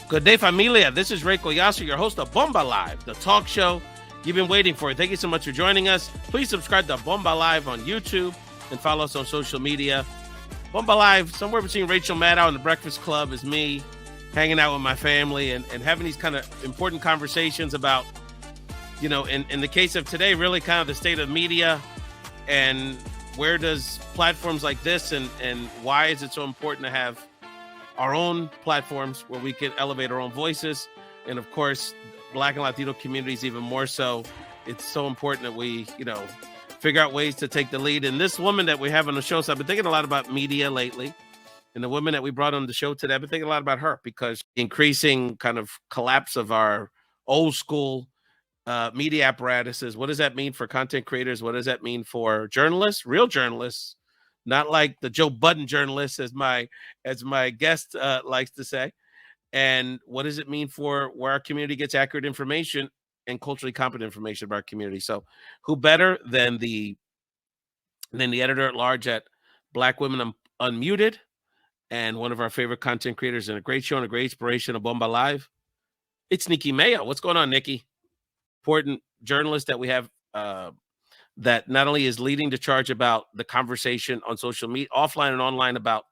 Good day, familia. This is Ray Collazo, your host of Bomba Live, the talk show you've been waiting for. Thank you so much for joining us. Please subscribe to Bomba Live on YouTube and follow us on social media. Bomba Live, somewhere between Rachel Maddow and the Breakfast Club, is me hanging out with my family and having these kind of important conversations about, you know, in the case of today, really kind of the state of media and where does platforms like this and why is it so important to have our own platforms where we can elevate our own voices. And of course, Black and Latino communities even more so. It's so important that we, figure out ways to take the lead. And this woman that we have on the show, so I've been thinking a lot about media lately. And the woman that we brought on the show today, I've been thinking a lot about her because increasing kind of collapse of our old school media apparatuses. What does that mean for content creators? What does that mean for journalists, real journalists? Not like the Joe Budden journalist, as my guest likes to say. And what does it mean for where our community gets accurate information and culturally competent information about our community? So, who better than the editor at large at Black Women Unmuted, and one of our favorite content creators and a great show and a great inspiration of Bomba Live? It's Nicki Mayo. What's going on, Nicki? Important journalist that we have. That not only is leading the charge about the conversation on social media, offline and online, about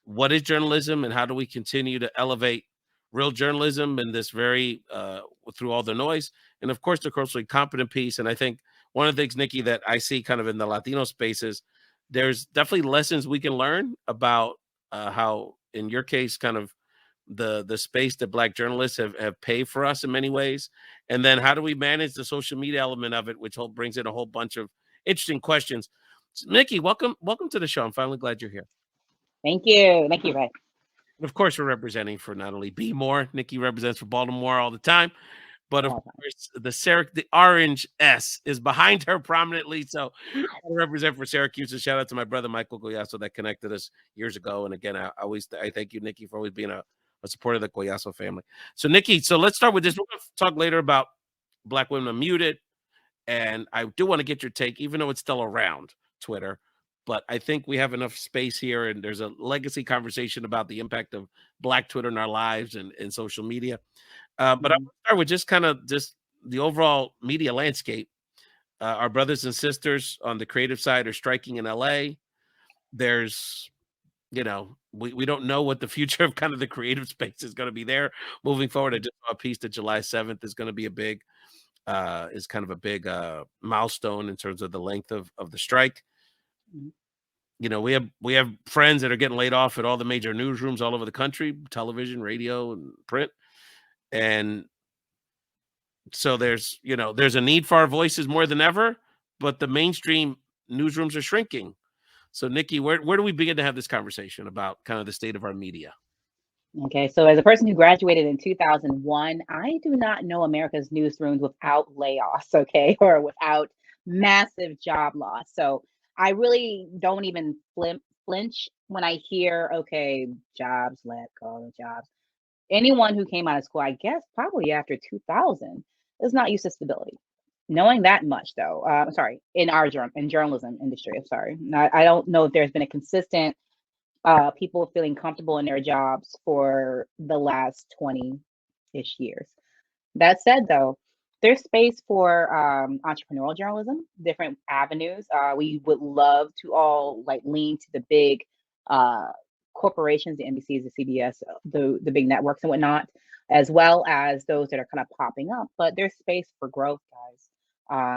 what is journalism and how do we continue to elevate real journalism in this very, through all the noise. And of course, the culturally competent piece. And I think one of the things, Nicki, that I see kind of in the Latino spaces, there's definitely lessons we can learn about how, in your case, kind of the space that Black journalists have paved for us in many ways. And then how do we manage the social media element of it, which brings in a whole bunch of interesting questions. So, Nicki, welcome to the show. I'm finally glad you're here. Thank you, Ray. And of course, we're representing for not only Be More. Nicki represents for Baltimore all the time, but of course, the orange S is behind her prominently. So I represent for Syracuse. And shout out to my brother Michael Collazo that connected us years ago. And again, I thank you, Nicki, for always being a supporter of the Collazo family. So, Nicki, so let's start with this. We're going to talk later about Black Women Unmuted, and I do want to get your take, even though it's still around Twitter. But I think we have enough space here, and there's a legacy conversation about the impact of Black Twitter in our lives and social media. But I want to start with just the overall media landscape. Our brothers and sisters on the creative side are striking in LA. There's we don't know what the future of kind of the creative space is going to be there moving forward. I just saw a piece that July 7th is going to be a big milestone in terms of the length of the strike. We have friends that are getting laid off at all the major newsrooms all over the country, television, radio, and print. And so there's a need for our voices more than ever, but the mainstream newsrooms are shrinking. So, Nicki, where do we begin to have this conversation about kind of the state of our media? Okay, so as a person who graduated in 2001, I do not know America's newsrooms without layoffs, okay, or without massive job loss. So I really don't even flinch when I hear, okay, jobs, let go of jobs. Anyone who came out of school, I guess probably after 2000, is not used to stability. Knowing that much, though, in our journalism industry, I don't know if there's been a consistent people feeling comfortable in their jobs for the last 20-ish years. That said, though, there's space for entrepreneurial journalism, different avenues. We would love to all lean to the big corporations, the NBCs, the CBS, the big networks and whatnot, as well as those that are kind of popping up. But there's space for growth, guys.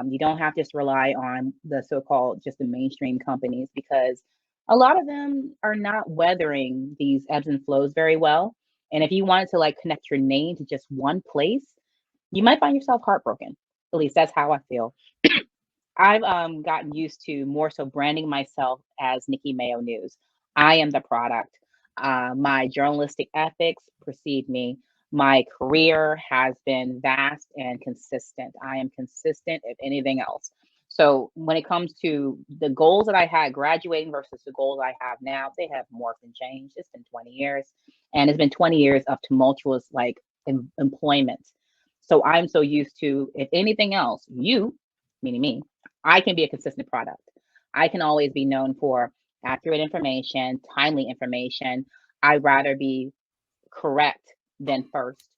You don't have to just rely on the so-called just the mainstream companies, because a lot of them are not weathering these ebbs and flows very well. And if you wanted to connect your name to just one place, you might find yourself heartbroken. At least that's how I feel. I've gotten used to more so branding myself as Nicki Mayo News. I am the product. My journalistic ethics precede me. My career has been vast and consistent. I am consistent, if anything else. So when it comes to the goals that I had graduating versus the goals I have now, they have morphed and changed. It's been 20 years, and it's been 20 years of tumultuous employment. So I'm so used to, if anything else, you, meaning me, I can be a consistent product. I can always be known for accurate information, timely information. I'd rather be correct then first.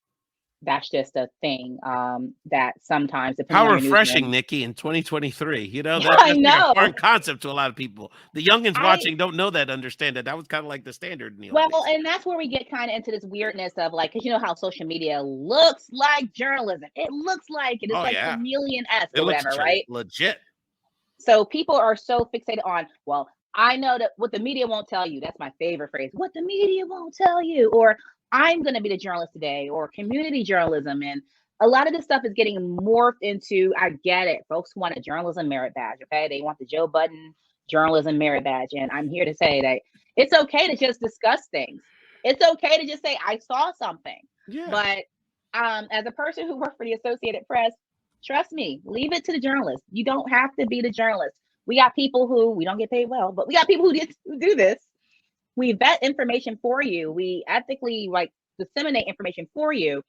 That's just a thing that sometimes, depending How on your refreshing, newsroom. Nikki, in 2023. You know, Yeah, I that's like a know. foreign concept to a lot of people. The youngins I watching don't know that, understand that. That was kind of like the standard in the old Well, days. and that's where we get kind of into this weirdness of like, because you know how social media looks like journalism. It looks like it. It's Oh like yeah, chameleon-esque it or looks whatever, right? legit. So people are so fixated on, well, I know that what the media won't tell you. That's my favorite phrase. What the media won't tell you, or I'm going to be the journalist today, or community journalism. And a lot of this stuff is getting morphed into, I get it. Folks want a journalism merit badge. Okay. They want the Joe Budden journalism merit badge. And I'm here to say that it's okay to just discuss things. It's okay to just say, I saw something. Yeah, But as a person who worked for the Associated Press, trust me, leave it to the journalist. You don't have to be the journalist. We got people who we don't get paid well, but we got people who do this. We vet information for you. We ethically like disseminate information for you.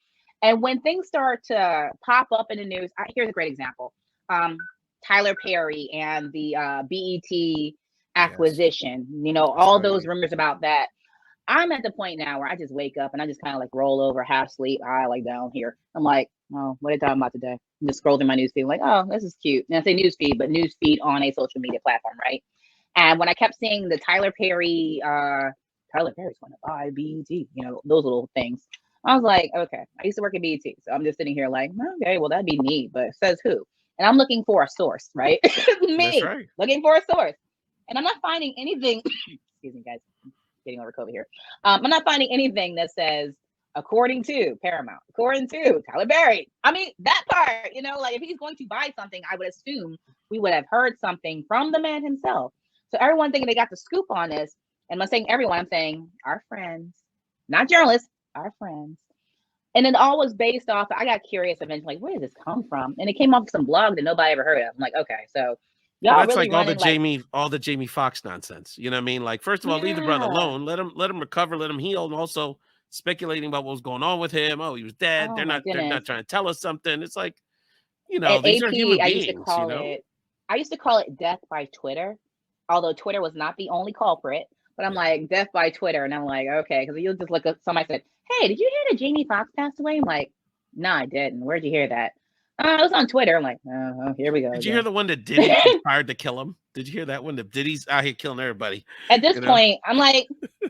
And when things start to pop up in the news, here's a great example. Tyler Perry and the BET yes, acquisition, you know, that's all those right. rumors about that. I'm at the point now where I just wake up and I just kind of like roll over, half sleep, eye like down here. I'm like, oh, what are they talking about today? I'm just scroll through my newsfeed, like, oh, this is cute. And I say newsfeed, but newsfeed on a social media platform, right? And when I kept seeing the Tyler Perry's going to buy BET, you know, those little things. I was like, okay, I used to work at BET. So I'm just sitting here like, okay, well, that'd be neat, but says who? And I'm looking for a source, right? That's Me right. looking for a source. And I'm not finding anything. Excuse me, guys. Getting over COVID here. I'm not finding anything that says, according to Paramount, according to Tyler Perry. I mean, that part, you know, like if he's going to buy something, I would assume we would have heard something from the man himself. So everyone thinking they got the scoop on this, and I'm saying everyone, I'm saying our friends, not journalists, our friends. And it all was based off, I got curious eventually, like, where did this come from? And it came off some blog that nobody ever heard of. I'm like, okay, so Well, y'all that's really like running like, all the Jamie Foxx nonsense. You know what I mean? Like, first of all, leave the brother yeah. alone. Let him recover. Let him heal. And also speculating about what was going on with him. Oh, he was dead. Oh my They're goodness. not trying to tell us something. It's like, you know, At these are AP, human beings. You know. I used to call it death by Twitter, although Twitter was not the only culprit. But I'm Yeah. like, death by Twitter. And I'm like, okay, because you'll just look up, somebody said, hey, did you hear that Jamie Foxx passed away? I'm like, no, I didn't. Where'd you hear that? It was on Twitter. I'm like, oh, here we go Did you hear again. the one that Diddy conspired to kill him? Did you hear that one? That Diddy's out here killing everybody. At this You know. point, I'm like,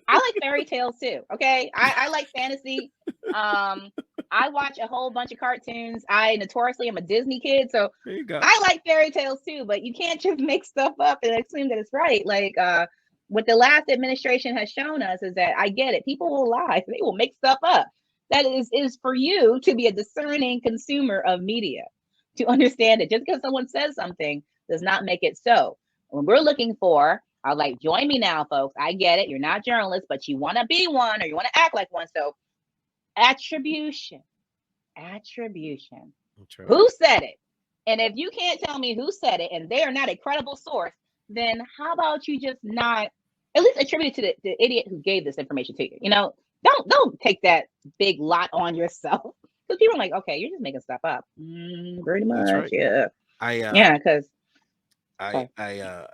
I like fairy tales too. Okay. I like fantasy. I watch a whole bunch of cartoons. I notoriously am a Disney kid. So There you go. I like fairy tales too, but you can't just make stuff up and assume that it's right. Like what the last administration has shown us is that I get it. People will lie. They will make stuff up. That is for you to be a discerning consumer of media, to understand that just because someone says something does not make it so. When we're looking for, I was like, join me now, folks. I get it. You're not journalists, but you want to be one or you want to act like one. So attribution, attribution. That's right. Who said it? And if you can't tell me who said it and they are not a credible source, then how about you just not at least attribute it to the idiot who gave this information to you? You know, don't take that big lot on yourself. Because people are like, okay, you're just making stuff up. Pretty That's much, right. yeah. I Yeah, because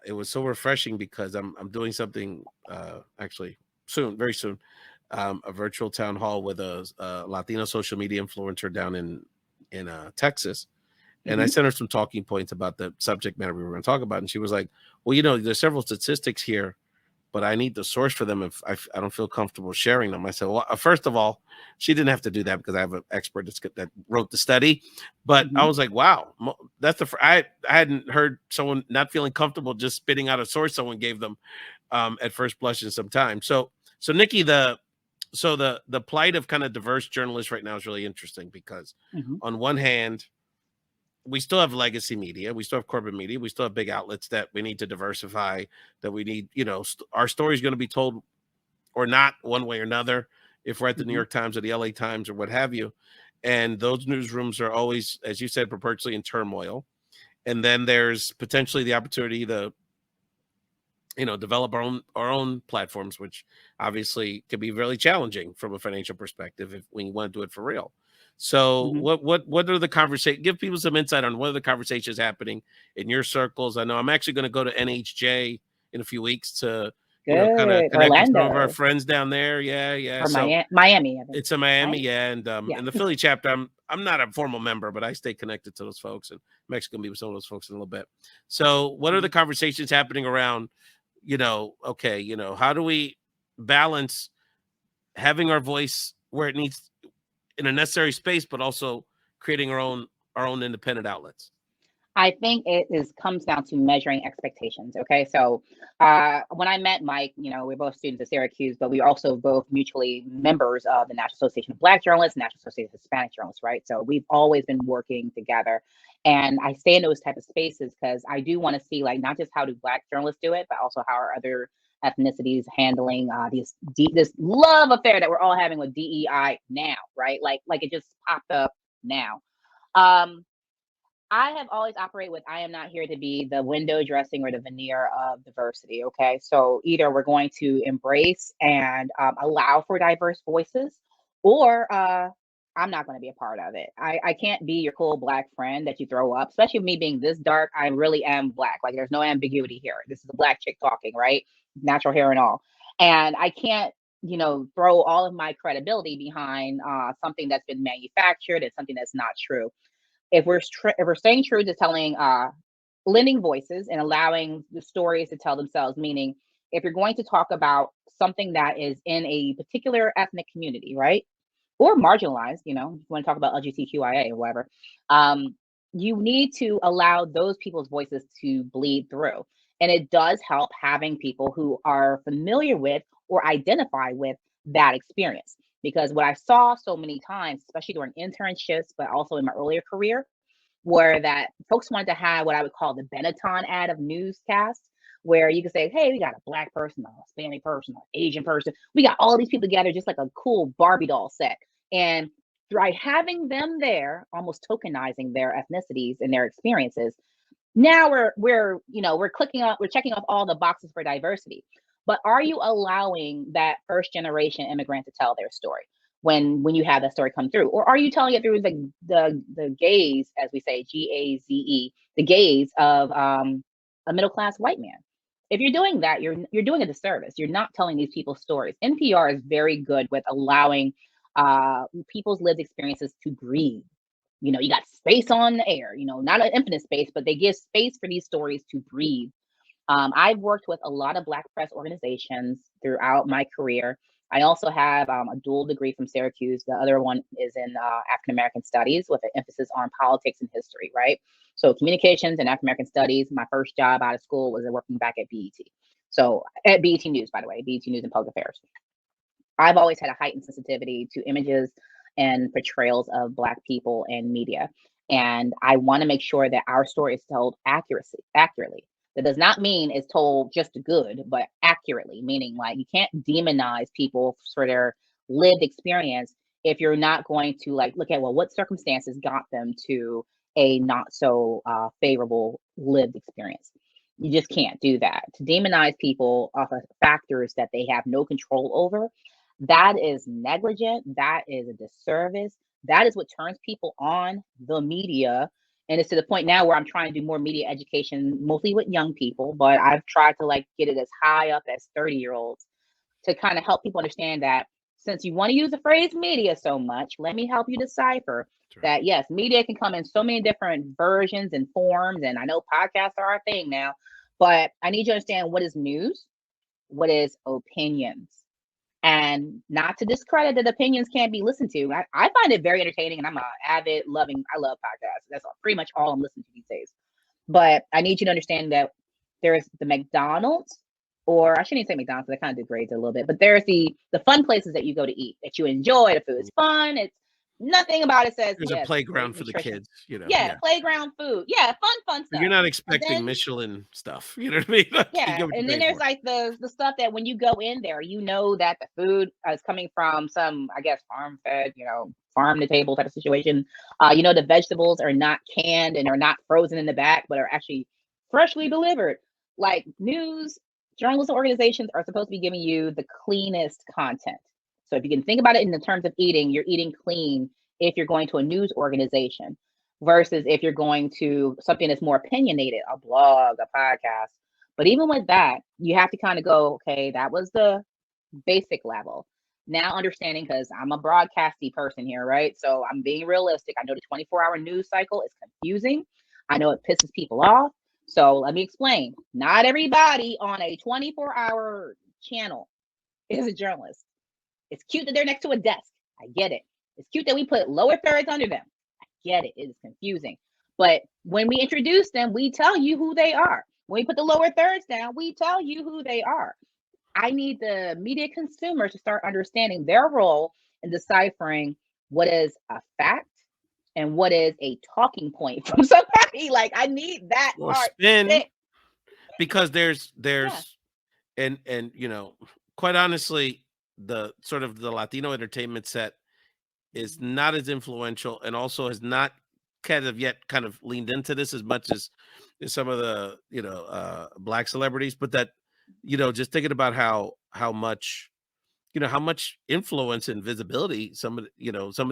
it was so refreshing because I'm doing something actually soon, very soon, a virtual town hall with a Latino social media influencer down in Texas. And I sent her some talking points about the subject matter we were going to talk about. And she was like, well, you know, there's several statistics here, but I need the source for them if I don't feel comfortable sharing them. I said, well, first of all, she didn't have to do that because I have an expert that wrote the study. But I was like, wow, that's I hadn't heard someone not feeling comfortable just spitting out a source someone gave them at first blush in some time. So Nikki, the plight of kind of diverse journalists right now is really interesting because on one hand, we still have legacy media, we still have corporate media, we still have big outlets that we need to diversify, that we need, you know, our story is going to be told or not one way or another if we're at the New York Times or the LA Times or what have you. And those newsrooms are always, as you said, perpetually in turmoil. And then there's potentially the opportunity to, you know, develop our own platforms, which obviously can be really challenging from a financial perspective when you want to do it for real. So what are the conversations? Give people some insight on what are the conversations happening in your circles. I know I'm actually going to go to NHJ in a few weeks to Kind of Good. connect with some of our Orlando friends down there. Yeah, yeah. or So Miami, I think, it's a Miami, right? yeah, Yeah. and the Philly chapter. I'm not a formal member, but I stay connected to those folks, and I'm actually gonna be with some of those folks in a little bit. So, what are the Mhm. conversations happening around? Okay, how do we balance having our voice where it needs in a necessary space, but also creating our own independent outlets? I think it is comes down to measuring expectations. Okay, so when I met Mike, we're both students at Syracuse, but we are also both mutually members of the National Association of Black Journalists, National Association of Hispanic Journalists, right? So we've always been working together, and I stay in those type of spaces because I do want to see like not just how do Black journalists do it, but also how are other ethnicities handling this love affair that we're all having with DEI now, right? Like it just popped up now. Um, I have always operated with I am not here to be the window dressing or the veneer of diversity. Okay. So either we're going to embrace and allow for diverse voices, or I'm not going to be a part of it. I can't be your cool Black friend that you throw up, especially me being this dark. I really am Black. Like there's no ambiguity here. This is a Black chick talking, right? Natural hair and all. And I can't, throw all of my credibility behind something that's been manufactured and something that's not true. If we're staying true to telling lending voices and allowing the stories to tell themselves, meaning if you're going to talk about something that is in a particular ethnic community, right, or marginalized, if you want to talk about LGBTQIA or whatever, um, you need to allow those people's voices to bleed through. And it does help having people who are familiar with or identify with that experience. Because what I saw so many times, especially during internships, but also in my earlier career, were that folks wanted to have what I would call the Benetton ad of newscasts, where you could say, hey, we got a Black person, a Hispanic person, an Asian person. We got all these people together, just like a cool Barbie doll set. And by having them there, almost tokenizing their ethnicities and their experiences, now we're checking off all the boxes for diversity. But are you allowing that first generation immigrant to tell their story when you have that story come through, or are you telling it through the gaze, as we say, GAZE, the gaze of a middle class white man? If you're doing that, you're doing a disservice. You're not telling these people's stories. NPR is very good with allowing people's lived experiences to breathe. You got space on the air, not an infinite space, but they give space for these stories to breathe. I've worked with a lot of Black press organizations throughout my career. I also have a dual degree from Syracuse. The other one is in African American studies with an emphasis on politics and history, right? So, communications and African American studies. My first job out of school was working back at BET. So, at BET News, by the way, BET News and Public Affairs. I've always had a heightened sensitivity to images and portrayals of Black people in media. And I want to make sure that our story is told accurately. That does not mean it's told just good, but accurately, meaning like you can't demonize people for their lived experience if you're not going to like look at, well, what circumstances got them to a not so favorable lived experience. You just can't do that. To demonize people off of factors that they have no control over, that is negligent. That is a disservice. That is what turns people on the media. And it's to the point now where I'm trying to do more media education, mostly with young people, but I've tried to like get it as high up as 30-year-olds to kind of help people understand that since you want to use the phrase media so much, let me help you decipher That's right. that yes, media can come in so many different versions and forms. And I know podcasts are our thing now, but I need you to understand what is news, what is opinions, and not to discredit that opinions can't be listened to. I find it very entertaining, and I'm a avid loving. I love podcasts. That's pretty much all I'm listening to these days. But I need you to understand that there's the McDonald's, or I shouldn't even say McDonald's, because that kind of degrades it a little bit. But there's the fun places that you go to eat that you enjoy. The food is fun. It's nothing about it says There's a yes, playground great for the nutrition. kids, Yeah, yeah. playground food. Yeah, fun You're stuff. not And expecting then Michelin stuff, you know what I mean? Like, you yeah, get what you're and then paying there's for. like the stuff that when you go in there, you know that the food is coming from some, I guess, farm fed, farm to table type of situation. The vegetables are not canned and are not frozen in the back, but are actually freshly delivered. Like news journalism organizations are supposed to be giving you the cleanest content. So if you can think about it in the terms of eating, you're eating clean if you're going to a news organization versus if you're going to something that's more opinionated, a blog, a podcast. But even with that, you have to kind of go, okay, that was the basic level. Now understanding, because I'm a broadcasty person here, right? So I'm being realistic. I know the 24-hour news cycle is confusing. I know it pisses people off. So let me explain. Not everybody on a 24-hour channel is a journalist. It's cute that they're next to a desk. I get it. It's cute that we put lower thirds under them. I get it. It is confusing. But when we introduce them, we tell you who they are. When we put the lower thirds down, we tell you who they are. I need the media consumer to start understanding their role in deciphering what is a fact and what is a talking point from somebody. Like, I need that Or part spin, fixed. because Yeah. there's and quite honestly, the sort of the Latino entertainment set is not as influential, and also has not kind of yet kind of leaned into this as much as some of the black celebrities. But that, just thinking about how much how much influence and visibility some of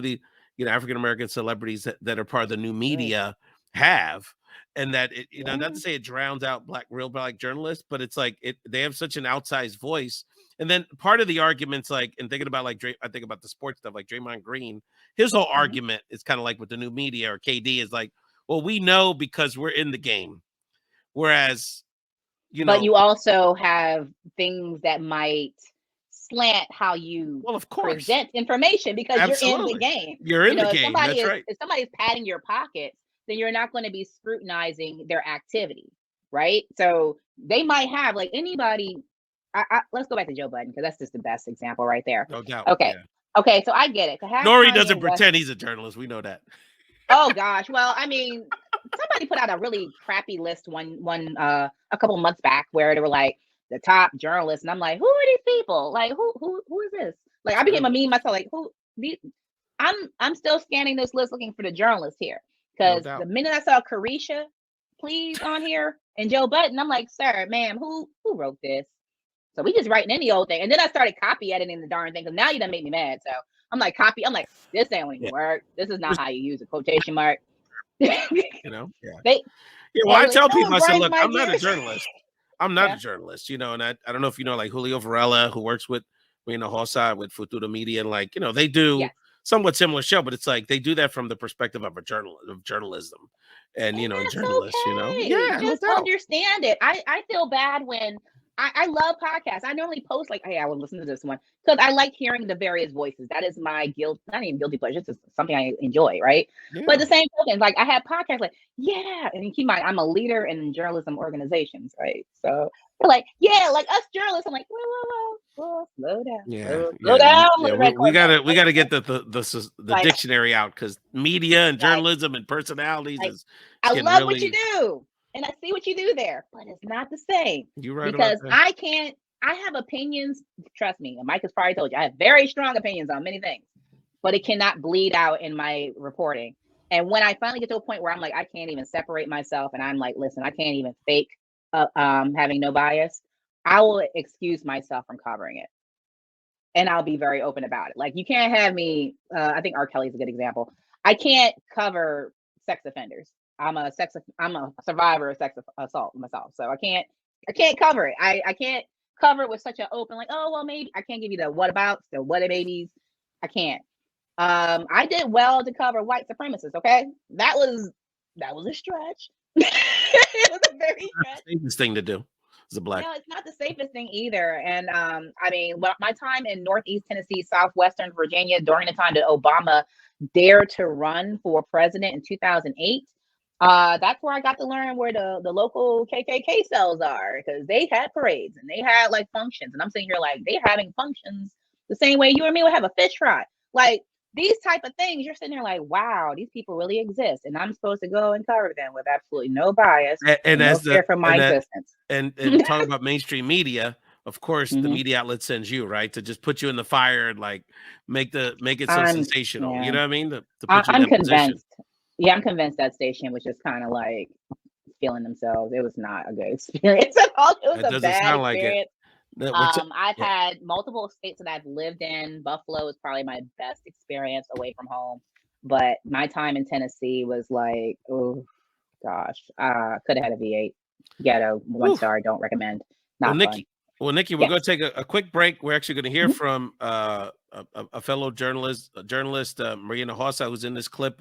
the African American celebrities that are part of the new Good. media have, and that it, not Yeah. to say it drowns out real black journalists, but it's like they have such an outsized voice. And then part of the arguments, like, and thinking about like I think about the sports stuff, like Draymond Green, his whole Mhm. argument is kind of like with the new media, or KD is like, well, we know because we're in the game, whereas But you also have things that might slant how you well, of course, present information because you're in the absolutely, game. you're in the If game. somebody That's is right. if somebody's padding your pockets, then you're not going to be scrutinizing their activity, right? So they might have, like, anybody. Let's go back to Joe Budden, because that's just the best example right there. No doubt. Okay, Yeah. okay, so I get it. To have Nori Kanye doesn't West. pretend he's a journalist. We know that. Oh gosh. Well, I mean, somebody put out a really crappy list one a couple months back where they were like the top journalists, and I'm like, who are these people? Like, who is this? Like, I became Sure. a meme myself. Like, who? These, I'm still scanning this list looking for the journalists here, No because the doubt. minute I saw Carisha, please, on here, and Joe Budden, I'm like, sir, ma'am, who wrote this? So we just writing any old thing. And then I started copy editing the darn thing, because now you done make me mad. So I'm like, this ain't even Yeah. work. This is not Just, how you use a quotation mark. they Yeah. they Yeah. Well, I like, tell people, I what said, grinds look, my I'm not a gears. journalist. I'm not a Yeah. journalist, and I don't know if like Julio Varela, who works with Marina Hoss with Futuro Media, and like, they do Yes. somewhat similar show, but it's like they do that from the perspective of journalism, and And and that's journalists, okay. yeah, no Just doubt. understand it. I feel bad when I love podcasts. I normally post like, hey, I will listen to this one, because I like hearing the various voices. That is my guilt, not even guilty pleasure, it's just something I enjoy, right? But Yeah. the same token, like, I have podcasts like, yeah, and keep in mind, I'm a leader in journalism organizations, right? So they're like, yeah, like us journalists. I'm like, whoa, slow down, Yeah, slow yeah, down, yeah. little We, red we Corvette. gotta we gotta get the Like, dictionary out, because media and like, journalism and personalities like, is I getting love what you really. do, and I see what you do there, but it's not the same, You're right about because that. I have opinions. Trust me, and Mike has probably told you, I have very strong opinions on many things, but it cannot bleed out in my reporting. And when I finally get to a point where I'm like, I can't even separate myself, and I'm like, listen, I can't even fake having no bias, I will excuse myself from covering it, and I'll be very open about it. Like, you can't have me. I think R. Kelly's a good example. I can't cover sex offenders. I'm a survivor of sex assault myself, so I can't cover it. I can't cover it with such an open, like, oh well, maybe I can't give you the what abouts, the what babies. I can't. I did well to cover white supremacists. Okay, that was a stretch. It was a very stretch. Safest thing to do as a black. No, it's not the safest thing either. And I mean, my time in Northeast Tennessee, Southwestern Virginia, during the time that Obama dared to run for president in 2008, that's where I got to learn where the local KKK cells are, because they had parades and they had like functions. And I'm sitting here like, they having functions the same way you and me would have a fish fry. Like, these type of things, you're sitting there like, wow, these people really exist, and I'm supposed to go and cover them with absolutely no bias And and no as fear for my that existence. and talking about mainstream media, of course, the Hmm. media outlet sends you, right, to just put you in the fire and like make it so I'm sensational. You yeah, know what I mean? To put you in I'm that position. convinced. Yeah, I'm convinced that station was just kind of like feeling themselves. It was not a good experience at all. It was That a doesn't bad sound like it. experience. That what's I've Yeah. had multiple states that I've lived in. Buffalo is probably my best experience away from home, but my time in Tennessee was like, oh gosh, could have had a V8. Ghetto, 1 star, don't recommend. Not fun. Nikki, we're going to take a quick break. We're actually going to hear from a fellow journalist, Marina Hoss, who's in this clip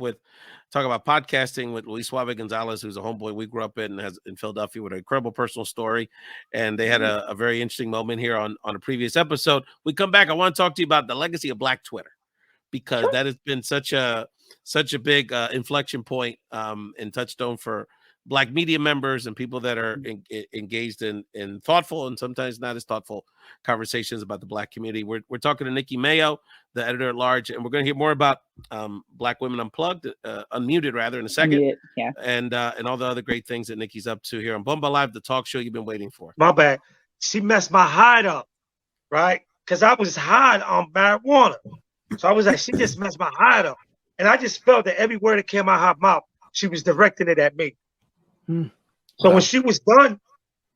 talking about podcasting with Luis Suave Gonzalez, who's a homeboy we grew up in Philadelphia with an incredible personal story. And they had a very interesting moment here on a previous episode. We come back. I want to talk to you about the legacy of Black Twitter, because that has been such a big inflection point and touchstone for Black media members and people that are engaged in thoughtful and sometimes not as thoughtful conversations about the Black community. We're talking to Nicki Mayo, the editor at large, and we're going to hear more about Black Women Unmuted rather, in a second, and all the other great things that Nicki's up to here on Bomba Live, the talk show you've been waiting for. My bad. She messed my hide up, right? Because I was high on marijuana. So I was like, she just messed my hide up. And I just felt that every word that came out of her mouth, she was directing it at me. So when she was done,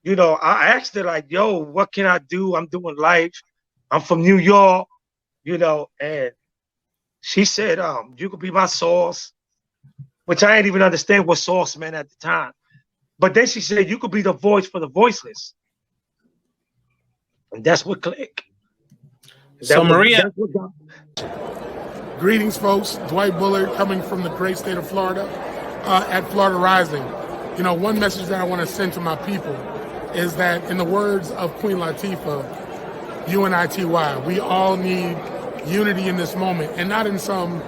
I asked her like, yo, what can I do? I'm doing life. I'm from New York, and she said, you could be my source, which I didn't even understand what source meant at the time. But then she said, you could be the voice for the voiceless. And that's what clicked. So Maria. Greetings, folks. Dwight Bullard coming from the great state of Florida at Florida Rising. One message that I want to send to my people is that, in the words of Queen Latifah, UNITY, we all need unity in this moment, and not in some,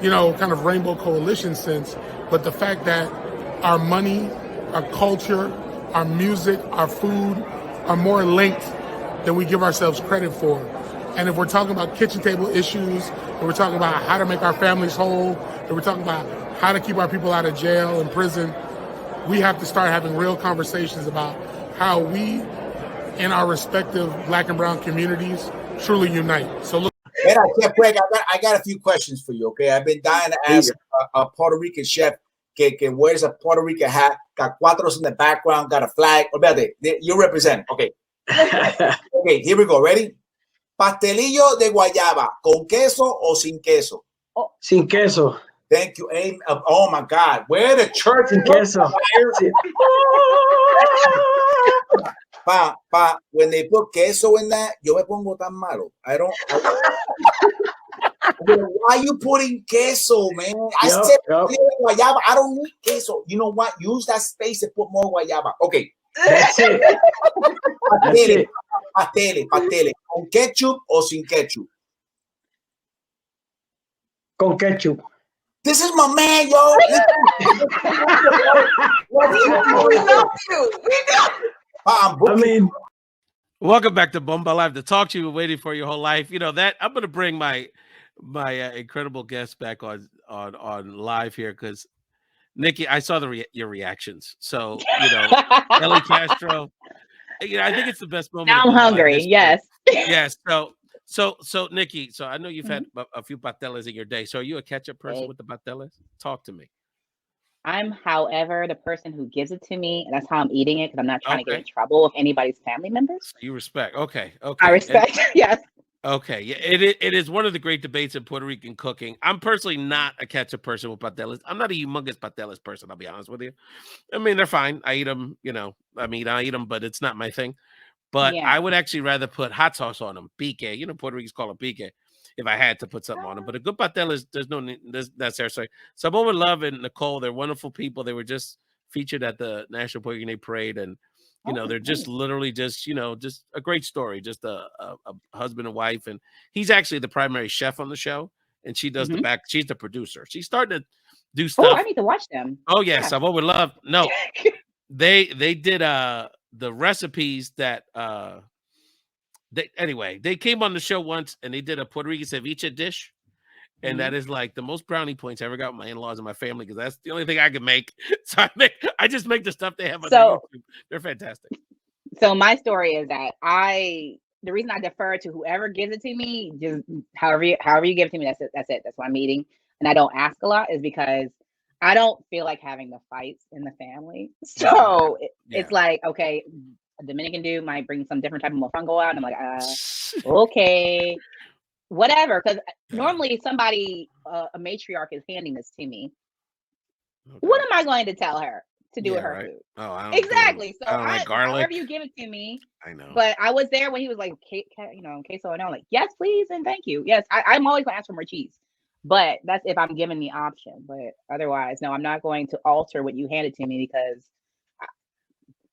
kind of rainbow coalition sense, but the fact that our money, our culture, our music, our food are more linked than we give ourselves credit for. And if we're talking about kitchen table issues, if we're talking about how to make our families whole, if we're talking about how to keep our people out of jail and prison, we have to start having real conversations about how we, in our respective Black and brown communities, truly unite. So look. Greg, I got a few questions for you, okay? I've been dying to ask a Puerto Rican chef que wears a Puerto Rican hat, got cuatros in the background, got a flag. You represent. Okay. Okay, here we go. Ready? Pastelillo de guayaba, ¿con queso o sin queso? Sin queso. Thank you. Oh my God. Where the church sin queso. When they put queso in that, yo me pongo tan malo. Why are you putting queso, man? I said guayaba. I don't need queso. You know what? Use that space and put more guayaba. Okay. That's it. Pastele. ¿Con ketchup o sin ketchup? Con ketchup. This is my man, yo. We know you. Welcome back to Bomba Live, the talk show you've been waiting for your whole life. That I'm going to bring my incredible guest back on live here, because Nicki, I saw your reactions. So Ellie Castro. I think it's the best moment. Now I'm hungry. Yes. Yes. So Nicki, so I know you've had a few patelas in your day. So are you a ketchup person with the patelas? Talk to me. I'm, however, the person who gives it to me, and that's how I'm eating it, because I'm not trying to get in trouble with anybody's family members. You respect. Okay. I respect. Yes. Okay. Yeah. It is one of the great debates in Puerto Rican cooking. I'm personally not a ketchup person with patelas. I'm not a humongous patelas person, I'll be honest with you. I mean, they're fine. I eat them, I eat them, but it's not my thing. But I would actually rather put hot sauce on them. Pique. Puerto Ricans call it pique, if I had to put something on them. But a good patella, there's no need. That's there. Sorry. Samoa Love and Nicole, they're wonderful people. They were just featured at the National Puerto Rican Day Parade. And, they're just literally just a great story. Just a husband and wife. And he's actually the primary chef on the show. And she does she's the producer. She's starting to do stuff. Oh, I need to watch them. Oh, yes. Yeah. Samoa Love. No, they did the recipes that they came on the show once and they did a Puerto Rican ceviche dish, and that is like the most brownie points I ever got with my in-laws and my family, because that's the only thing I can make. So I just make the stuff they have on YouTube. They're fantastic. So my story is that the reason I defer to whoever gives it to me, just however you give it to me, that's it. That's what I'm eating, and I don't ask a lot, is because I don't feel like having the fights in the family. So it's like, okay, a Dominican dude might bring some different type of mofongo out. And I'm like, okay, whatever. Because normally somebody, a matriarch is handing this to me. Okay. What am I going to tell her? to do with her right. food. Oh, I don't Exactly. So I don't like however garlic. you give it to me. I know. But I was there when he was like, queso, and I'm like, yes, please, and thank you. Yes, I'm always gonna ask for more cheese, but that's if I'm given the option. But otherwise, no, I'm not going to alter what you handed to me because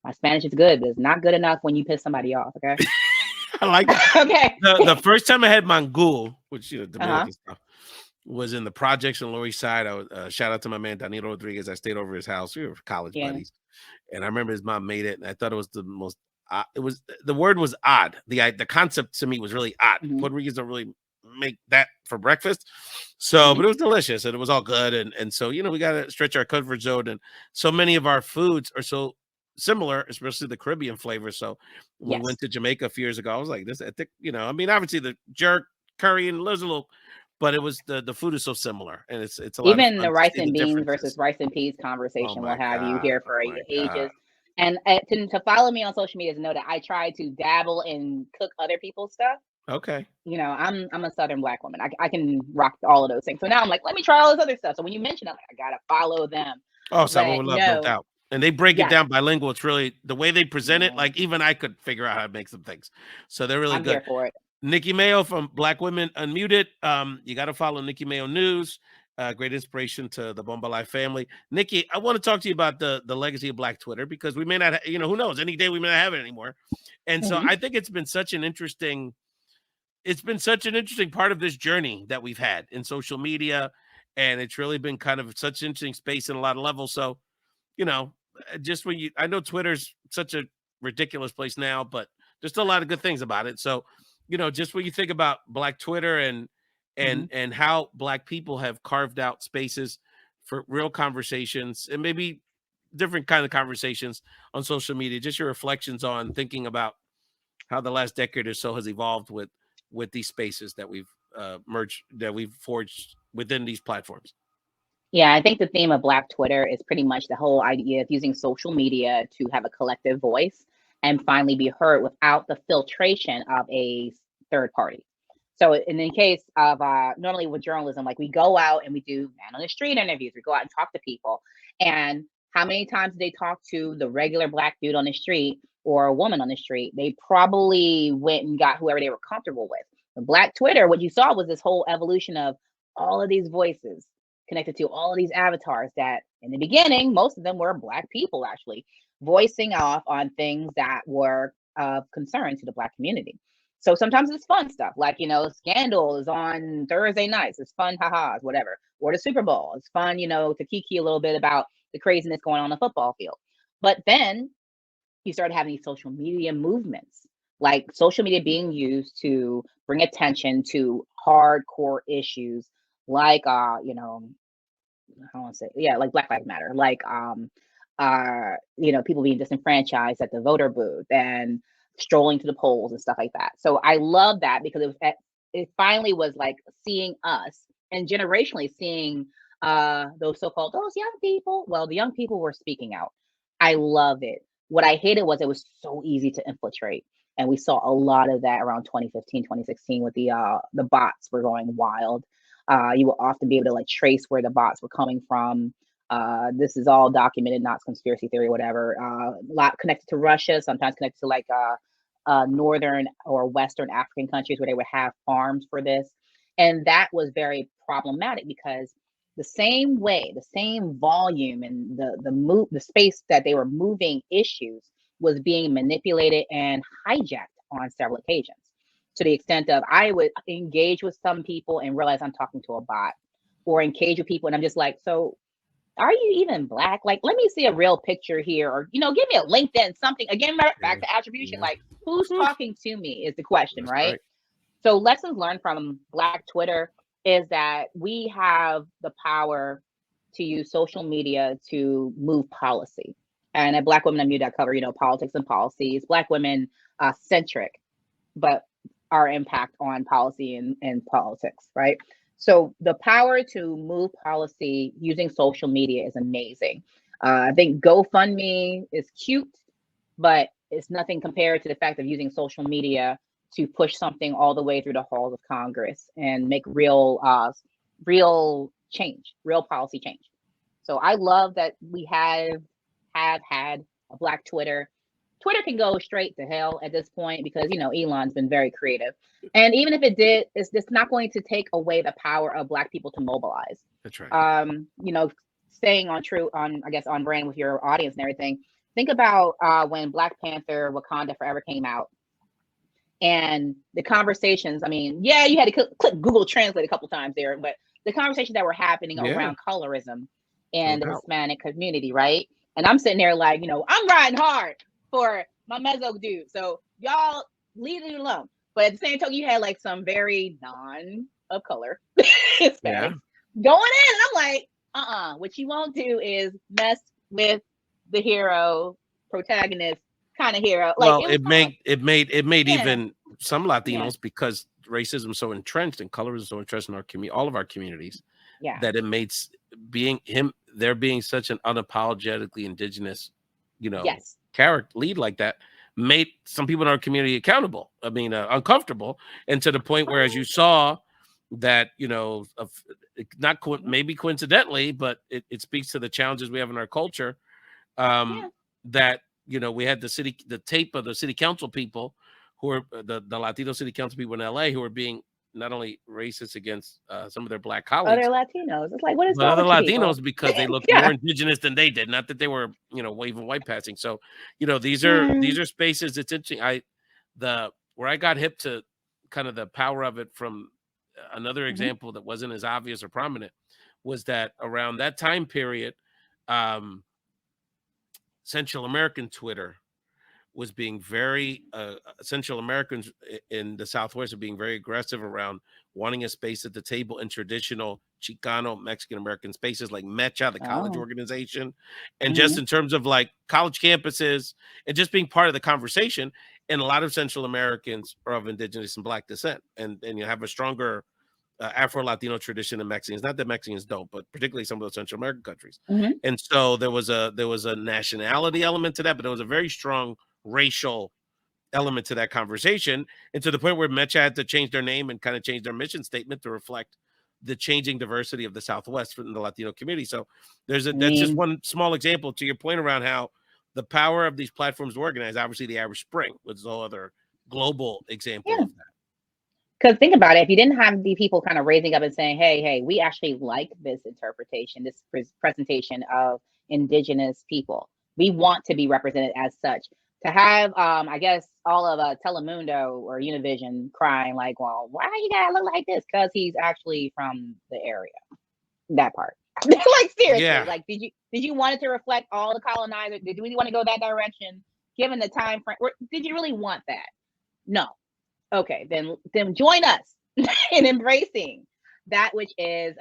my Spanish is good, but it's not good enough when you piss somebody off. Okay. I like that. Okay. The first time I had mangul, which Dominican Uh-huh. stuff, was in the projects on Lower East Side. I was shout out to my man Danilo Rodriguez. I stayed over his house. We were college Yeah. buddies, and I remember his mom made it, and I thought it was the most. It was the word was odd. The concept to me was really odd. Mhm. Puerto Ricans don't really make that for breakfast, so but it was delicious and it was all good. And so we got to stretch our comfort zone, and so many of our foods are so similar, especially the Caribbean flavors. So when we went to Jamaica a few years ago, I was like, this, I think, I mean, obviously the jerk, curry, and there's a little, but it was the food is so similar, and it's a lot of Even fun the to rice see the and beans differences. versus rice and peas Oh conversation will my have you God. here for Oh my ages. God. And to follow me on social media to know that I try to dabble and cook other people's stuff. Okay. I'm a Southern Black woman. I can rock all of those things. So now I'm like, let me try all this other stuff. So when you mention it, I'm like, I gotta follow them. Oh, Someone But with Love, no doubt. And they break it yes, down bilingual. It's really the way they present it. yeah, Like even I could figure out how to make some things. So they're really I'm good. here for it. Nicki Mayo from Black Women Unmuted. You got to follow Nicki Mayo News. Great inspiration to the Bomba Life family. Nicki, I want to talk to you about the legacy of Black Twitter, because we may not, who knows? Any day we may not have it anymore. And so I think it's been such an interesting part of this journey that we've had in social media, and it's really been kind of such an interesting space in a lot of levels. So, just when I know Twitter's such a ridiculous place now, but there's still a lot of good things about it. So, just when you think about Black Twitter and how Black people have carved out spaces for real conversations and maybe different kind of conversations on social media, just your reflections on thinking about how the last decade or so has evolved with these spaces that we've forged within these platforms. Yeah, I think the theme of Black Twitter is pretty much the whole idea of using social media to have a collective voice and finally be heard without the filtration of a third party. So in the case of normally with journalism, like we go out and we do man on the street interviews, we go out and talk to people. And how many times did they talk to the regular Black dude on the street or a woman on the street? They probably went and got whoever they were comfortable with. The Black Twitter, what you saw was this whole evolution of all of these voices connected to all of these avatars that in the beginning, most of them were Black people actually voicing off on things that were of concern to the Black community. So sometimes it's fun stuff, like, Scandal is on Thursday nights. It's fun, ha-has, whatever. Or the Super Bowl. It's fun, to kiki a little bit about the craziness going on the football field. But then you started having these social media movements, like social media being used to bring attention to hardcore issues like, I want to say, like Black Lives Matter, like, people being disenfranchised at the voter booth and strolling to the polls and stuff like that. So I love that because it finally was like seeing us and generationally seeing those young people. Well, the young people were speaking out. I love it. What I hated was it was so easy to infiltrate. And we saw a lot of that around 2015, 2016 with the bots were going wild. You will often be able to like trace where the bots were coming from. This is all documented, not conspiracy theory, whatever. A lot connected to Russia, sometimes connected to like northern or Western African countries where they would have farms for this. And that was very problematic because the same way, the same volume and the space that they were moving issues was being manipulated and hijacked on several occasions, to the extent of I would engage with some people and realize I'm talking to a bot, or engage with people and I'm just like, so are you even Black? Like, let me see a real picture here, or give me a LinkedIn something. Again, back to attribution. Like, who's talking to me is the question, right? So lessons learned from Black Twitter is that we have the power to use social media to move policy. And at Black Women Unmuted, I cover, politics and policies, Black women centric, but our impact on policy and politics, right? So the power to move policy using social media is amazing. I think GoFundMe is cute, but it's nothing compared to the fact of using social media to push something all the way through the halls of Congress and make real change, real policy change. So I love that we have have had a Black Twitter. Twitter can go straight to hell at this point because, you know, Elon's been very creative. And even if it did, it's not going to take away the power of Black people to mobilize. That's right. You know, staying I guess, on brand with your audience and everything. Think about when Black Panther Wakanda Forever came out. And the conversations, I mean, yeah, you had to click Google Translate a couple times there, but the conversations that were happening around colorism and the Hispanic community, right? And I'm sitting there like, you know, I'm riding hard for my Mezzo dude. So y'all leave it alone. But at the same time, you had like some very of color Hispanics going in. And I'm like, what you won't do is mess with the hero, protagonist kind of hero. Like, well, it made even some Latinos, because racism is so entrenched and colorism is so entrenched in our community, all of our communities, that it made there being such an unapologetically indigenous, you know, character lead like that made some people in our community accountable. I mean, uncomfortable, and to the point where, as you saw, that, you know, maybe coincidentally, but it speaks to the challenges we have in our culture. That, you know, we had the tape of the city council people who are the Latino city council people in LA who are being not only racist against some of their Black colleagues, other Latinos. It's like, what is but other Latinos people? Because they look more indigenous than they did. Not that they were, you know, even white passing. So, you know, these are spaces. It's interesting. Where I got hip to kind of the power of it from another example that wasn't as obvious or prominent was that around that time period, Central American Twitter was being very Central Americans in the Southwest are being very aggressive around wanting a space at the table in traditional Chicano Mexican American spaces like Mecha, the college organization, and just in terms of like college campuses and just being part of the conversation. And a lot of Central Americans are of indigenous and Black descent, and you have a stronger Afro-Latino tradition than Mexicans. Not that Mexicans don't, but particularly some of those Central American countries. And so there was a nationality element to that, but there was a very strong racial element to that conversation, and to the point where Mecha had to change their name and kind of change their mission statement to reflect the changing diversity of the Southwest in the Latino community. So that's just one small example to your point around how the power of these platforms to organize. Obviously, the Arab Spring was no other global example of that. Because think about it, if you didn't have the people kind of raising up and saying, hey, we actually like this interpretation, this presentation of indigenous people. We want to be represented as such. To have, I guess, all of Telemundo or Univision crying like, well, why you gotta look like this? Because he's actually from the area. That part. Like, seriously, like, did you want it to reflect all the colonizers? Did we want to go that direction? Given the time frame, did you really want that? No. Okay, then join us in embracing that which is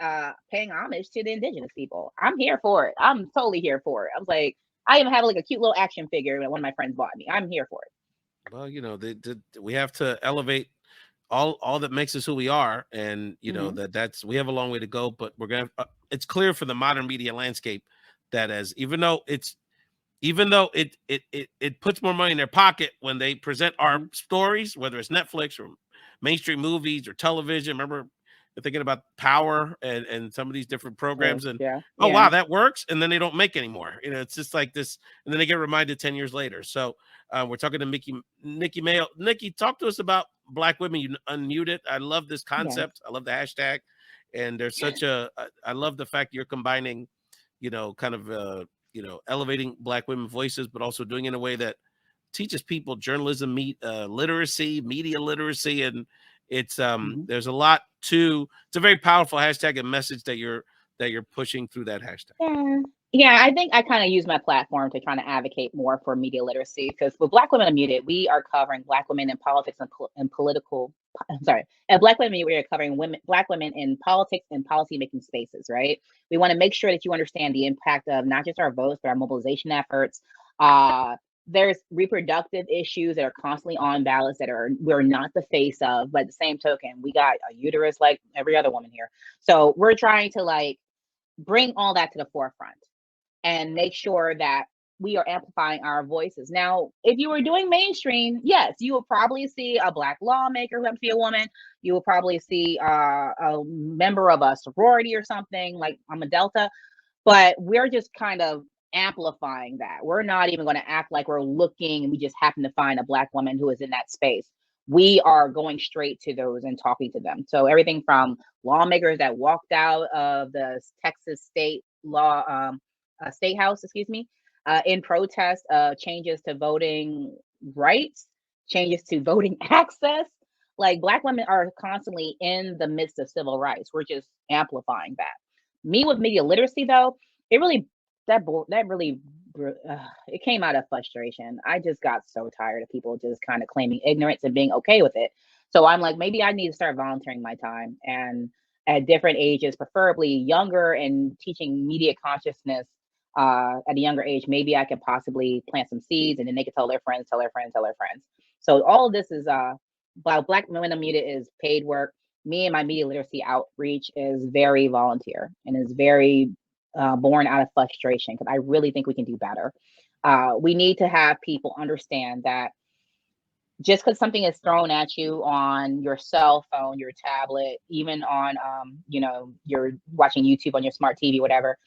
paying homage to the indigenous people. I'm here for it. I'm totally here for it. I was like, I even have like a cute little action figure that one of my friends bought me. I'm here for it. Well, you know, we have to elevate all that makes us who we are, and you know that's we have a long way to go. But we're gonna. It's clear for the modern media landscape that even though it puts more money in their pocket when they present our stories, whether it's Netflix or mainstream movies or television. Remember, they're thinking about Power and some of these different programs, and wow, that works, and then they don't make anymore. You know, it's just like this, and then they get reminded 10 years later. So we're talking to Nicki Mayo. Nicki, talk to us about Black women. You unmuted. I love this concept. I love the hashtag, and there's such I love the fact you're combining, you know, kind of you know, elevating Black women voices, but also doing it in a way that teaches people journalism, literacy, media literacy, and it's there's a lot to. It's a very powerful hashtag and message that you're pushing through that hashtag. Yeah, I think I kind of use my platform to try to advocate more for media literacy, because with Black Women Unmuted, we are covering Black women in politics and political. I'm sorry, at Black Women, we are covering Black women in politics and policy-making spaces, right? We want to make sure that you understand the impact of not just our votes, but our mobilization efforts. There's reproductive issues that are constantly on ballots that we're not the face of, but at the same token, we got a uterus like every other woman here. So we're trying to like bring all that to the forefront and make sure that we are amplifying our voices. Now, if you were doing mainstream, yes, you will probably see a Black lawmaker who happens to be a woman. You will probably see a member of a sorority or something, like I'm a Delta. But we're just kind of amplifying that. We're not even going to act like we're looking and we just happen to find a Black woman who is in that space. We are going straight to those and talking to them. So everything from lawmakers that walked out of the Texas state state house, in protest of changes to voting rights, changes to voting access. Like Black women are constantly in the midst of civil rights. We're just amplifying that. Me with media literacy, though, it really it came out of frustration. I just got so tired of people just kind of claiming ignorance and being okay with it. So I'm like, maybe I need to start volunteering my time and at different ages, preferably younger, and teaching media consciousness at a younger age. Maybe I could possibly plant some seeds, and then they could tell their friends, tell their friends, tell their friends. So all of this is while Black Women in Media is paid work, me and my media literacy outreach is very volunteer and is very born out of frustration, because I really think we can do better. We need to have people understand that just because something is thrown at you on your cell phone, your tablet, even on you're watching YouTube on your smart TV, whatever,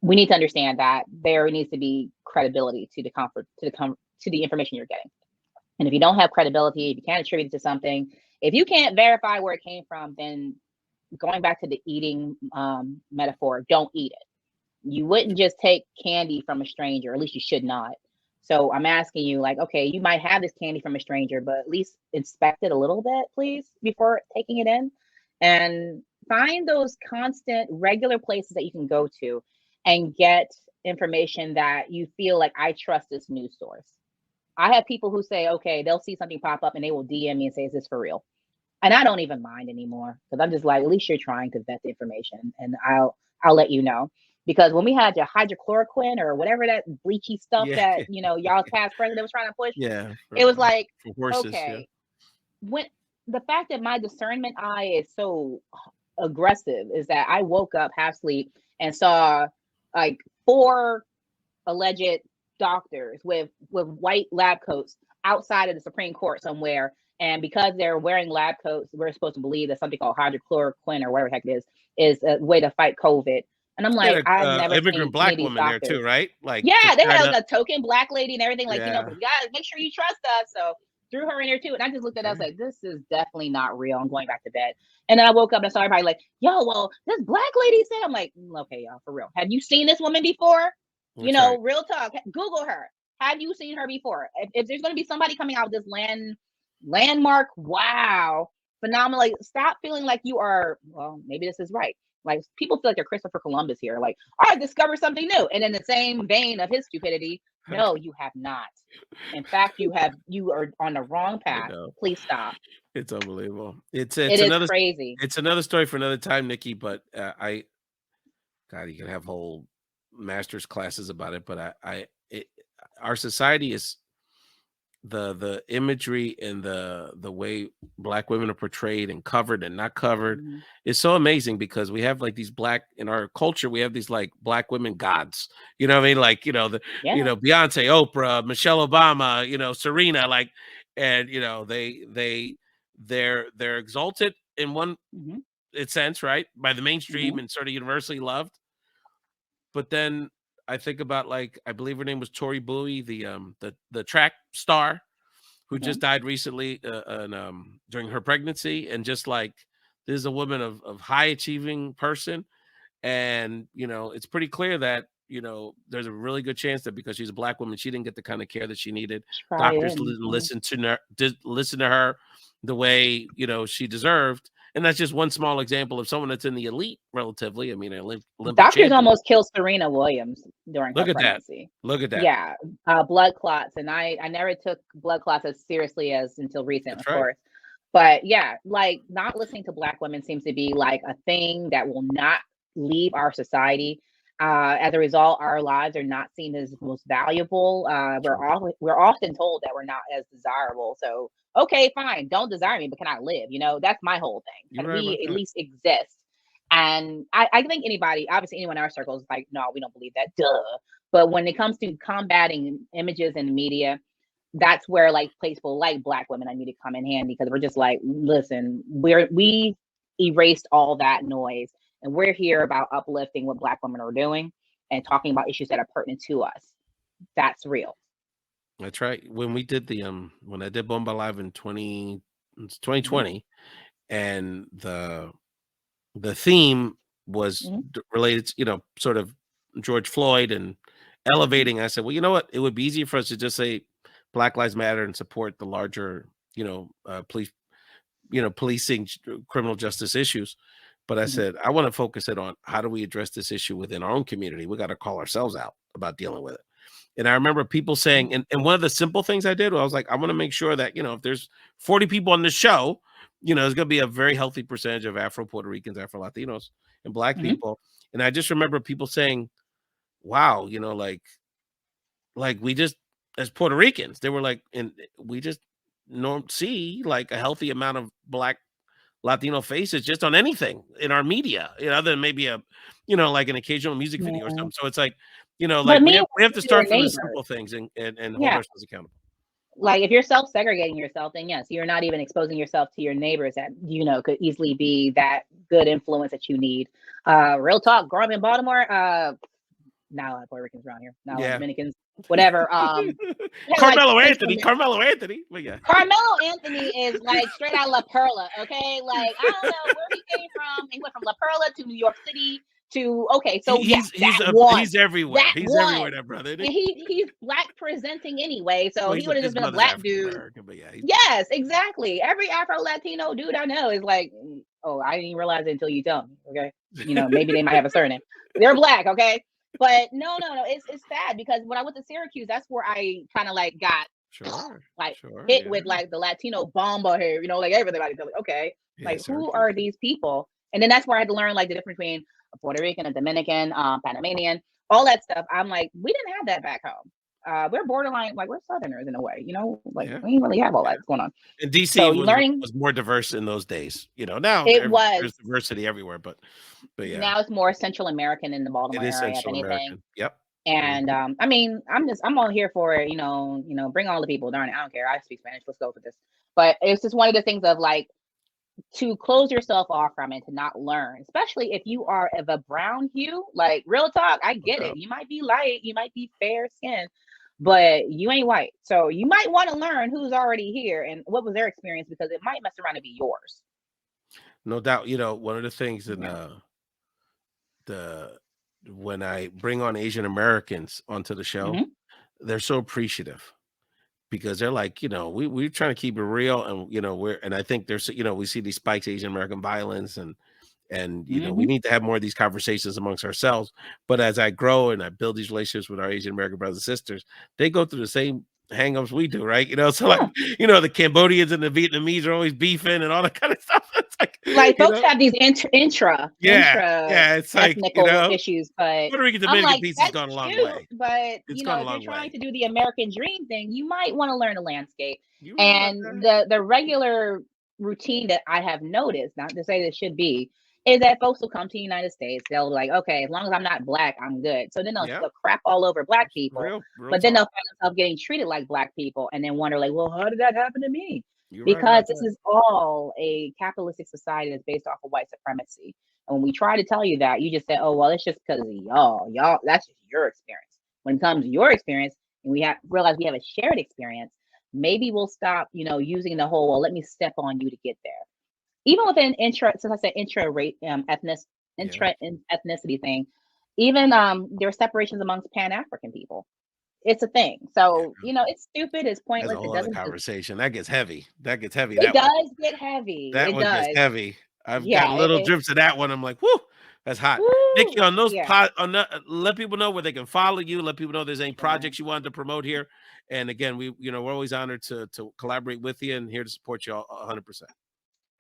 we need to understand that there needs to be credibility to the information you're getting. And if you don't have credibility, if you can't attribute it to something, if you can't verify where it came from, then going back to the eating metaphor, don't eat it. You wouldn't just take candy from a stranger, or at least you should not. So I'm asking you, like, okay, you might have this candy from a stranger, but at least inspect it a little bit, please, before taking it in. And find those constant, regular places that you can go to and get information that you feel like, I trust this news source. I have people who say, okay, they'll see something pop up and they will DM me and say, is this for real? And I don't even mind anymore, because I'm just like, at least you're trying to vet the information, and I'll let you know. Because when we had your hydrochloroquine or whatever that bleachy stuff that y'all's past president was trying to push, it was like, horses, okay, when the fact that my discernment eye is so aggressive is that I woke up half asleep and saw like 4 alleged doctors with white lab coats outside of the Supreme Court somewhere. And because they're wearing lab coats, we're supposed to believe that something called hydrochloroquine or whatever the heck it is a way to fight COVID. And I'm like, I've never immigrant seen Black woman doctors there too, right? Like, yeah, they had a token Black lady and everything. Like, yeah. But you gotta make sure you trust us. So threw her in there too. And I just looked at it, I was like, this is definitely not real. I'm going back to bed. And then I woke up and I saw everybody like, yo, well, this Black lady said, I'm like, okay, y'all, for real. Have you seen this woman before? That's right. Real talk. Google her. Have you seen her before? If there's going to be somebody coming out with this landmark, wow, phenomenal. Like, stop feeling like you are, well, maybe this is right. Like, people feel like they're Christopher Columbus here. Like, I discovered something new. And in the same vein of his stupidity, no, you have not. In fact, you are on the wrong path. Please stop. It's unbelievable. It is crazy. It's another story for another time, Nikki. But God, you can have whole master's classes about it. But our society is the imagery and the way Black women are portrayed and covered and not covered is so amazing, because we have like these in our culture, we have these like Black women gods, you know what I mean? Like, Beyonce, Oprah, Michelle Obama, Serena, like, and they're exalted in one sense, right? By the mainstream and sort of universally loved. But then I think about, like, I believe her name was Tori Bowie, the track star who just died recently during her pregnancy. And just like, this is a woman of high achieving person. And, it's pretty clear that, there's a really good chance that because she's a Black woman, she didn't get the kind of care that she needed. Doctors didn't listen to her the way, she deserved. And that's just one small example of someone that's in the elite relatively. I mean, Olympic doctors champion. almost killed Serena Williams during her pregnancy. Look at that. Yeah, blood clots. And I never took blood clots as seriously as until recent, of course. But yeah, like, not listening to Black women seems to be like a thing that will not leave our society. As a result, our lives are not seen as most valuable. We're often told that we're not as desirable. So, okay, fine, don't desire me, but can I live? That's my whole thing. Can we at least exist? And I think obviously anyone in our circles is like, no, we don't believe that, duh. But when it comes to combating images in the media, that's where like people like Black women, I need to come in handy, because we're just like, listen, we erased all that noise. And we're here about uplifting what Black women are doing. and talking about issues that are pertinent to us. That's real. That's right. When we did the when I did Bomba Live in 2020, and the theme was related to, sort of George Floyd and elevating. I said, well, you know what? It would be easier for us to just say Black Lives Matter and support the larger, police, policing criminal justice issues. But I said, I want to focus it on how do we address this issue within our own community? We got to call ourselves out about dealing with it. And I remember people saying, and one of the simple things I did, I was like, I want to make sure that, if there's 40 people on the show, there's going to be a very healthy percentage of Afro Puerto Ricans, Afro Latinos, and Black people. And I just remember people saying, wow, like we just, as Puerto Ricans, they were like, and we just don't see like a healthy amount of Black Latino faces just on anything in our media, other than maybe like an occasional music video or something. So it's like, like we have to start from the simple things and hold ourselves accountable. Like if you're self-segregating yourself, then yes, you're not even exposing yourself to your neighbors that, could easily be that good influence that you need. Real talk, growing up in Baltimore, not a lot of Puerto Ricans around here, not a lot of Dominicans, whatever. Carmelo Anthony, but yeah. Carmelo Anthony is like straight out of La Perla, okay? Like, I don't know where he came from. He went from La Perla to New York City to, okay, so he's everywhere. He's everywhere, that brother. He's Black presenting anyway, so he would have just been a Black dude. But yeah, yes, exactly. Every Afro Latino dude I know is like, oh, I didn't even realize it until you tell me, okay? Maybe they might have a surname. They're Black, okay? But no, it's sad because when I went to Syracuse, that's where I kind of like got hit with like the Latino bomba here, like everybody like, okay, like who are these people? And then that's where I had to learn like the difference between a Puerto Rican, a Dominican, Panamanian, all that stuff. I'm like, we didn't have that back home. We're borderline, like we're Southerners in a way, we didn't really have all that going on. And DC was more diverse in those days. Now there's diversity everywhere, but yeah. Now it's more Central American in the Baltimore area, if anything. American. Yep. And I mean, I'm all here for it, bring all the people. Darn it, I don't care. I speak Spanish. Let's go for this. But it's just one of the things of like to close yourself off from it, to not learn, especially if you are of a brown hue. Like real talk, I get it. You might be light, you might be fair skinned, but you ain't white. So you might want to learn who's already here and what was their experience, because it might mess around and be yours. No doubt. One of the things in when I bring on Asian Americans onto the show, they're so appreciative because they're like, we're trying to keep it real, and and I think there's, we see these spikes, Asian American violence, and we need to have more of these conversations amongst ourselves. But as I grow and I build these relationships with our Asian American brothers and sisters, they go through the same hang-ups we do, right? So like, the Cambodians and the Vietnamese are always beefing and all that kind of stuff. It's like folks have these intra it's like issues, but Puerto Rican Dominican piece has gone a long way. But if you're trying to do the American dream thing, you might want to learn the landscape. And the regular routine that I have noticed, not to say that it should be, is that folks will come to the United States. They'll like, okay, as long as I'm not Black, I'm good. So then they'll crap all over Black people, but then they'll find themselves getting treated like Black people and then wonder like, well, how did that happen to me? Because this is all a capitalistic society that's based off of white supremacy. And when we try to tell you that, you just say, oh, well, it's just because of y'all, that's just your experience. When it comes to your experience, and we realize we have a shared experience, maybe we'll stop, using the whole, well, let me step on you to get there. Even within ethnicity thing, even there are separations amongst Pan-African people. It's a thing. So, it's stupid. It's pointless. It doesn't conversation. That gets heavy. That gets heavy. It does get heavy. That one gets heavy. I've got little drips of that one. I'm like, whoo, that's hot. Woo, Nicki, on those let people know where they can follow you. Let people know if there's any projects you wanted to promote here. And again, we're always honored to collaborate with you and here to support you 100%.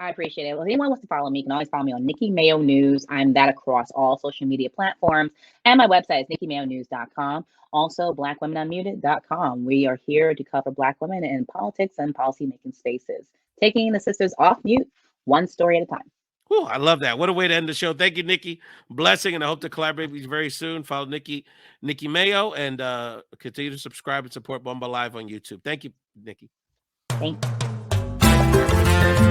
I appreciate it. Well, if anyone wants to follow me, you can always follow me on Nicki Mayo News. I'm that across all social media platforms. And my website is NickiMayoNews.com. Also, BlackWomenUnmuted.com. We are here to cover Black women in politics and policy-making spaces, taking the sisters off mute, one story at a time. Whew, I love that. What a way to end the show. Thank you, Nicki. Blessing, and I hope to collaborate with you very soon. Follow Nicki Mayo, and continue to subscribe and support Bomba Live on YouTube. Thank you, Nicki. Thank you.